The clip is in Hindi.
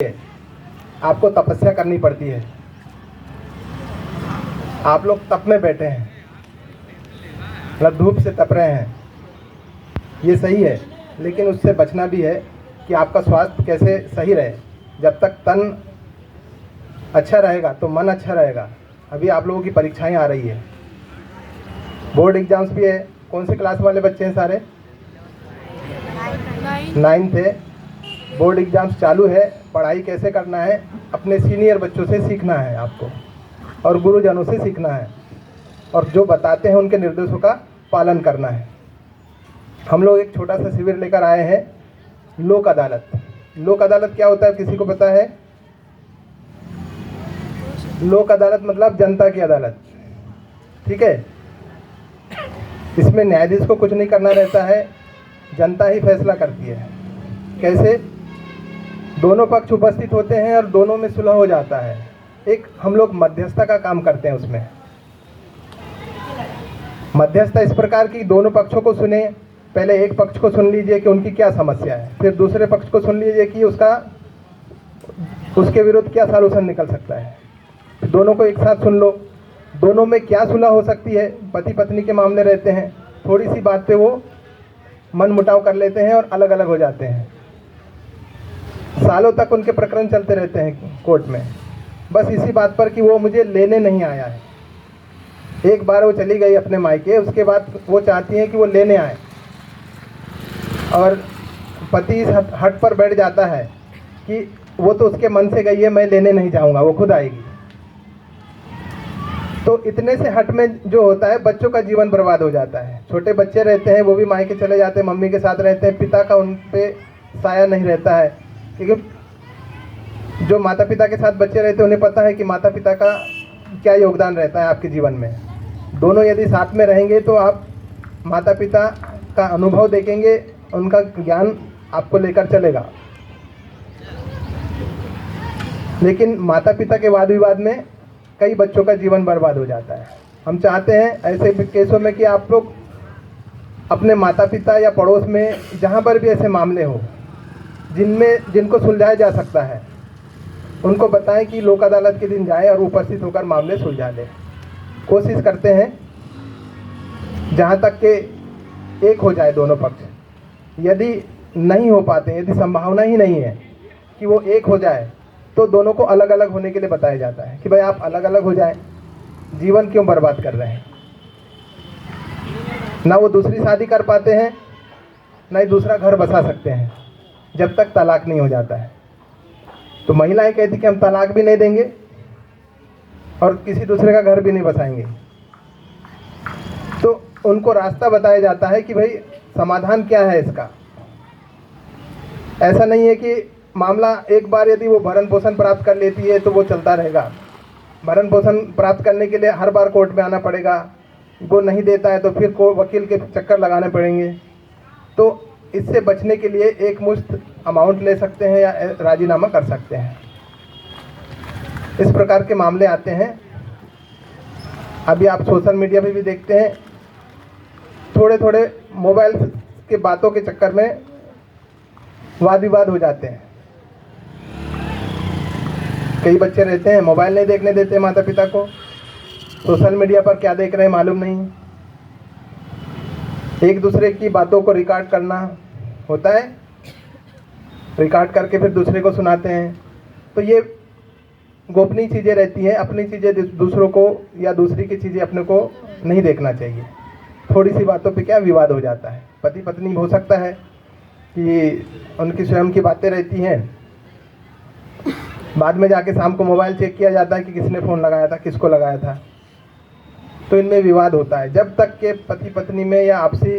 आपको तपस्या करनी पड़ती है। आप लोग तप में बैठे हैं, मतलब धूप से तप रहे हैं, ये सही है, लेकिन उससे बचना भी है कि आपका स्वास्थ्य कैसे सही रहे। जब तक तन अच्छा रहेगा तो मन अच्छा रहेगा। अभी आप लोगों की परीक्षाएं आ रही है, बोर्ड एग्जाम्स भी है। कौन से क्लास वाले बच्चे हैं सारे? 9th है। बोर्ड एग्जाम्स चालू है। पढ़ाई कैसे करना है अपने सीनियर बच्चों से सीखना है आपको, और गुरुजनों से सीखना है, और जो बताते हैं उनके निर्देशों का पालन करना है। हम लोग एक छोटा सा शिविर लेकर आए हैं, लोक अदालत। लोक अदालत क्या होता है, किसी को पता है? लोक अदालत मतलब जनता की अदालत, ठीक है। इसमें न्यायाधीश को कुछ नहीं करना रहता है, जनता ही फैसला करती है। कैसे? दोनों पक्ष उपस्थित होते हैं और दोनों में सुलह हो जाता है। एक हम लोग मध्यस्थता का काम करते हैं। उसमें मध्यस्थता इस प्रकार की, दोनों पक्षों को सुने। पहले एक पक्ष को सुन लीजिए कि उनकी क्या समस्या है, फिर दूसरे पक्ष को सुन लीजिए कि उसके विरुद्ध क्या सॉल्यूशन निकल सकता है। दोनों को एक साथ सुन लो, दोनों में क्या सुलह हो सकती है। पति पत्नी के मामले रहते हैं, थोड़ी सी बात पे वो मन मुटाव कर लेते हैं और अलग अलग हो जाते हैं। सालों तक उनके प्रकरण चलते रहते हैं कोर्ट में, बस इसी बात पर कि वो मुझे लेने नहीं आया है। एक बार वो चली गई अपने मायके, उसके बाद वो चाहती हैं कि वो लेने आए, और पति इस हट पर बैठ जाता है कि वो तो उसके मन से गई है, मैं लेने नहीं जाऊंगा, वो खुद आएगी। तो इतने से हट में जो होता है, बच्चों का जीवन बर्बाद हो जाता है। छोटे बच्चे रहते हैं, वो भी मायके चले जाते हैं, मम्मी के साथ रहते हैं, पिता का उन पे साया नहीं रहता है। क्योंकि जो माता पिता के साथ बच्चे रहते हैं उन्हें पता है कि माता पिता का क्या योगदान रहता है आपके जीवन में। दोनों यदि साथ में रहेंगे तो आप माता पिता का अनुभव देखेंगे, उनका ज्ञान आपको लेकर चलेगा। लेकिन माता पिता के वाद विवाद में कई बच्चों का जीवन बर्बाद हो जाता है। हम चाहते हैं ऐसे केसों में कि आप लोग अपने माता पिता या पड़ोस में जहाँ पर भी ऐसे मामले हो जिनको सुलझाया जा सकता है, उनको बताएं कि लोक अदालत के दिन जाएं और उपस्थित होकर मामले सुलझा लें। कोशिश करते हैं जहाँ तक के एक हो जाए दोनों पक्ष। यदि नहीं हो पाते, यदि संभावना ही नहीं है कि वो एक हो जाए, तो दोनों को अलग अलग होने के लिए बताया जाता है कि भाई आप अलग अलग हो जाएं, जीवन क्यों बर्बाद कर रहे हैं। ना वो दूसरी शादी कर पाते हैं, ना ही दूसरा घर बसा सकते हैं जब तक तलाक नहीं हो जाता है। तो महिलाएं कहती कि हम तलाक भी नहीं देंगे और किसी दूसरे का घर भी नहीं बसाएंगे। तो उनको रास्ता बताया जाता है कि भाई समाधान क्या है इसका। ऐसा नहीं है कि मामला एक बार यदि वो भरण पोषण प्राप्त कर लेती है तो वो चलता रहेगा। भरण पोषण प्राप्त करने के लिए हर बार कोर्ट में आना पड़ेगा, वो नहीं देता है तो फिर वकील के चक्कर लगाने पड़ेंगे। तो इससे बचने के लिए एक मुश्त अमाउंट ले सकते हैं या राजीनामा कर सकते हैं। इस प्रकार के मामले आते हैं। अभी आप सोशल मीडिया पे भी देखते हैं, थोड़े थोड़े मोबाइल के बातों के चक्कर में वाद विवाद हो जाते हैं। कई बच्चे रहते हैं मोबाइल नहीं देखने देते माता पिता को, सोशल मीडिया पर क्या देख रहे हैं मालूम नहीं, एक दूसरे की बातों को रिकॉर्ड करना होता है, रिकॉर्ड करके फिर दूसरे को सुनाते हैं। तो ये गोपनीय चीज़ें रहती हैं, अपनी चीज़ें दूसरों को या दूसरी की चीज़ें अपने को नहीं देखना चाहिए। थोड़ी सी बातों पे क्या विवाद हो जाता है। पति पत्नी हो सकता है कि उनकी स्वयं की बातें रहती हैं, बाद में जाके शाम को मोबाइल चेक किया जाता है कि किसने फ़ोन लगाया था, किसको लगाया था। तो इनमें विवाद होता है। जब तक के पति पत्नी में या आपसी